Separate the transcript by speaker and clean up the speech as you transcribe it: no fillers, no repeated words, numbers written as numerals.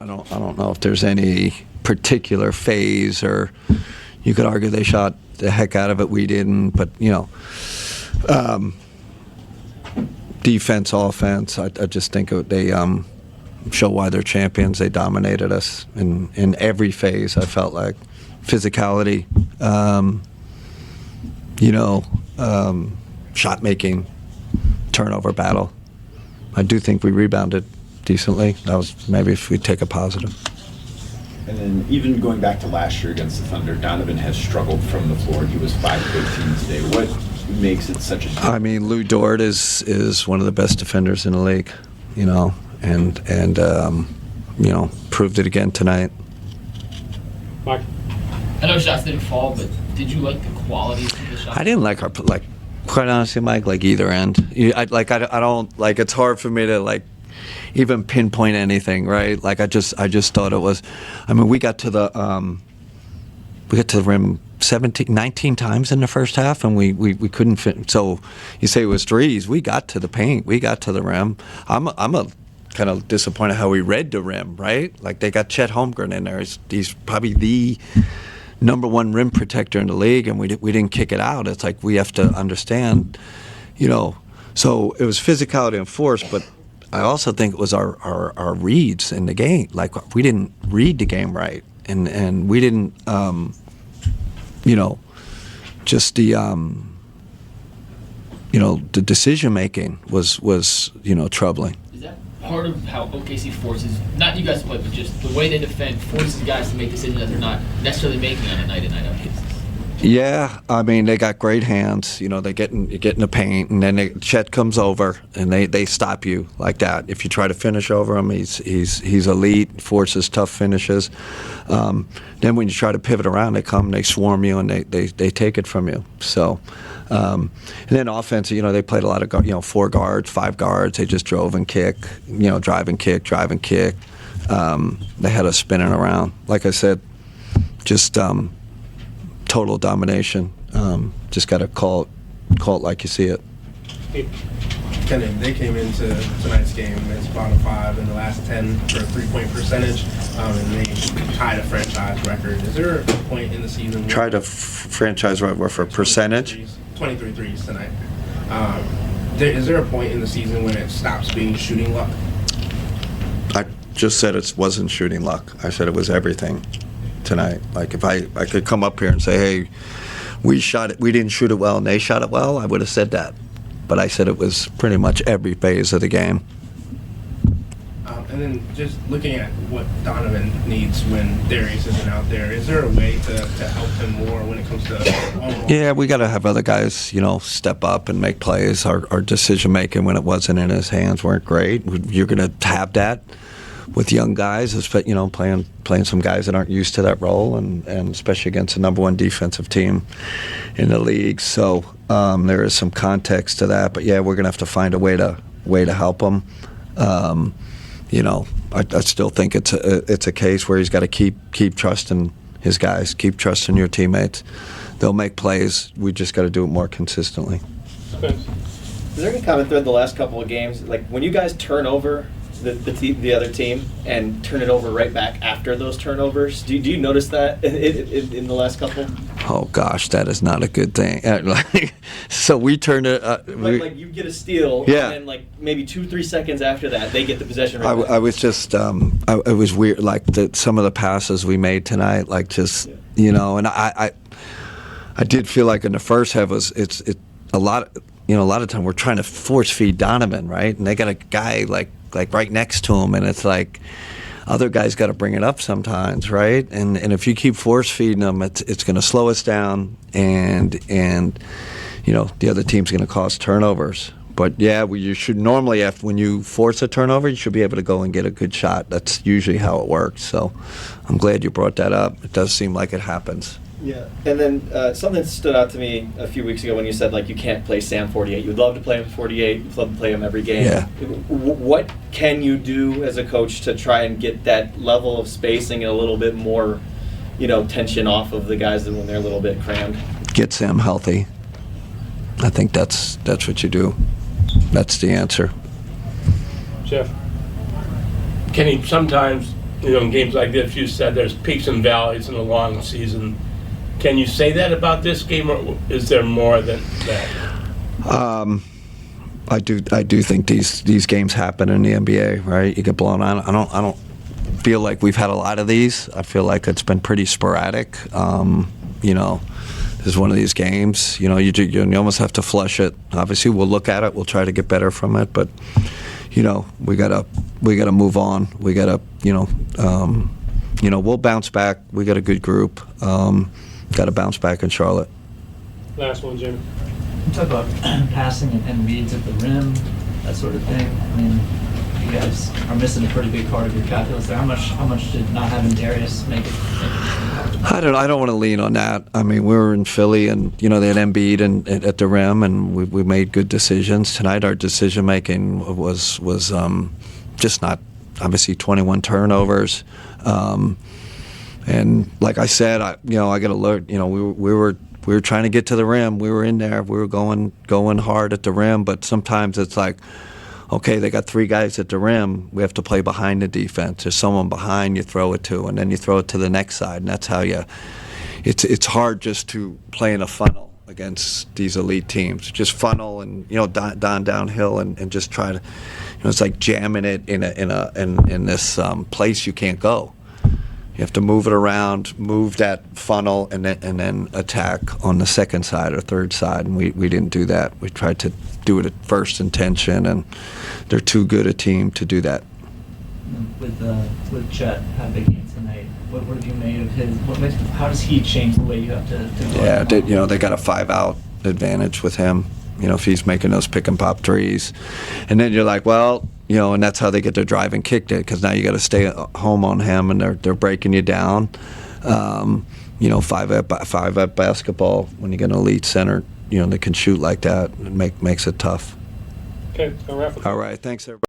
Speaker 1: I don't know if there's any particular phase, or you could argue they shot the heck out of it. We didn't, but defense, offense. I just think they show why they're champions. They dominated us in every phase. I felt like physicality, shot making, turnover battle. I do think we rebounded decently. That was maybe if we take a positive.
Speaker 2: And then even going back to last year against the Thunder, Donovan has struggled from the floor. He was 5 of 18 today. What makes it such a difference?
Speaker 1: I mean, Lou Dort is one of the best defenders in the league, and proved it again tonight.
Speaker 3: Mike?
Speaker 4: I know shots didn't fall, but did you like the quality of the shots?
Speaker 1: I didn't like quite honestly, Mike, like either end. I don't like. It's hard for me to even pinpoint anything, right? Like I just thought it was. I mean, we got to the rim 19 times in the first half, and we couldn't fit. So you say it was threes. We got to the paint. We got to the rim. I'm a kind of disappointed how we read the rim, right? Like they got Chet Holmgren in there. He's probably the #1 rim protector in the league, and we didn't kick it out. It's like we have to understand, So it was physicality and force, but I also think it was our reads in the game. Like we didn't read the game right, and we didn't, just the the decision making was troubling.
Speaker 4: Is that part of how OKC forces, not you guys to play, but just the way they defend forces guys to make decisions that they're not necessarily making on a night-in, night-out basis?
Speaker 1: Yeah, I mean they got great hands. They get in the paint, and then Chet comes over, and they stop you like that. If you try to finish over him, he's elite, forces tough finishes. Then when you try to pivot around, they come, they swarm you, and they take it from you. So, and then offense, they played a lot of 4 guards, 5 guards. They just drove and kick, drive and kick. They had us spinning around. Like I said, just. Total domination. Just got to call it like you see it.
Speaker 5: Kenny, they came into tonight's game as bottom 5 in the last 10 for 3-point percentage, and they tied a franchise record. Is there a point in the season?
Speaker 1: Tried a franchise record for percentage?
Speaker 5: 23 threes tonight. Is there a point in the season when it stops being shooting luck?
Speaker 1: I just said it wasn't shooting luck. I said it was everything tonight. Like if I could come up here and say, hey, we didn't shoot it well and they shot it well, I would have said that. But I said it was pretty much every phase of the game.
Speaker 5: And then just looking at what Donovan needs when Darius isn't out there, is there a way to help him more when it comes to
Speaker 1: Yeah, we got to have other guys, step up and make plays. Our decision making when it wasn't in his hands weren't great. You're going to have that with young guys, playing some guys that aren't used to that role, and especially against the #1 defensive team in the league. So there is some context to that. But yeah, we're gonna have to find a way to help him. I still think it's a case where he's got to keep trusting his guys, keep trusting your teammates. They'll make plays. We just got to do it more consistently.
Speaker 3: Spence?
Speaker 6: Is there any common thread the last couple of games? Like when you guys turn over the other team and turn it over right back after those turnovers, do you notice that in the last couple?
Speaker 1: Oh gosh, that is not a good thing. So we turned it.
Speaker 6: Like you get a steal,
Speaker 1: yeah,
Speaker 6: and then like maybe 2-3 seconds after that, they get the possession.
Speaker 1: I was just, it was weird. Like some of the passes we made tonight, and I did feel like in the first half it's a lot. A lot of time we're trying to force feed Donovan, right? And they got a guy like right next to him, and it's like other guys got to bring it up sometimes, right? And if you keep force feeding them, it's going to slow us down, and the other team's going to cause turnovers. But yeah, you should normally, when you force a turnover, you should be able to go and get a good shot. That's usually how it works. So I'm glad you brought that up. It does seem like it happens.
Speaker 6: Yeah, and then something stood out to me a few weeks ago when you said you can't play Sam 48. You'd love to play him 48. You'd love to play him every game.
Speaker 1: Yeah.
Speaker 6: What can you do as a coach to try and get that level of spacing and a little bit more, tension off of the guys when they're a little bit crammed?
Speaker 1: Get Sam healthy. I think that's what you do. That's the answer.
Speaker 3: Jeff? Kenny, sometimes
Speaker 7: in games like this, you said there's peaks and valleys in a long season. Can you say that about this game, or is there more than that?
Speaker 1: I do think these games happen in the NBA, right? You get blown out. I don't feel like we've had a lot of these. I feel like it's been pretty sporadic. This is one of these games. You almost have to flush it. Obviously, we'll look at it. We'll try to get better from it, but we gotta move on. We gotta we'll bounce back. We got a good group. Got to bounce back in Charlotte.
Speaker 3: Last one, Jimmy.
Speaker 8: You talk about passing and reads at the rim, that sort of thing. I mean, you guys are missing a pretty big part of your calculus there. How much did not having Darius make it?
Speaker 1: I don't want to lean on that. I mean, we were in Philly, and they had Embiid and at the rim, and we made good decisions tonight. Our decision making was just not, obviously 21 turnovers. And like I said, I got to learn. We were trying to get to the rim. We were in there. We were going hard at the rim. But sometimes it's like, okay, they got 3 guys at the rim. We have to play behind the defense. There's someone behind you throw it to, and then you throw it to the next side. And that's how you. It's hard just to play in a funnel against these elite teams. Just funnel and downhill and just try to. It's like jamming it in this place you can't go. You have to move it around, move that funnel, and then attack on the second side or third side. And we didn't do that. We tried to do it at first intention, and they're too good a team to do that.
Speaker 8: With Chet had a big game tonight. What have you made of his? How does he change the way you have to go?
Speaker 1: Yeah, they got a 5-out advantage with him. If he's making those pick and pop threes, and then you're like, well, and that's how they get their drive and kicked it, because now you got to stay home on him, and they're breaking you down. 5-up basketball, when you get an elite center, that can shoot like that, it makes it tough.
Speaker 3: Okay, I'll wrap it.
Speaker 1: All right, thanks everybody.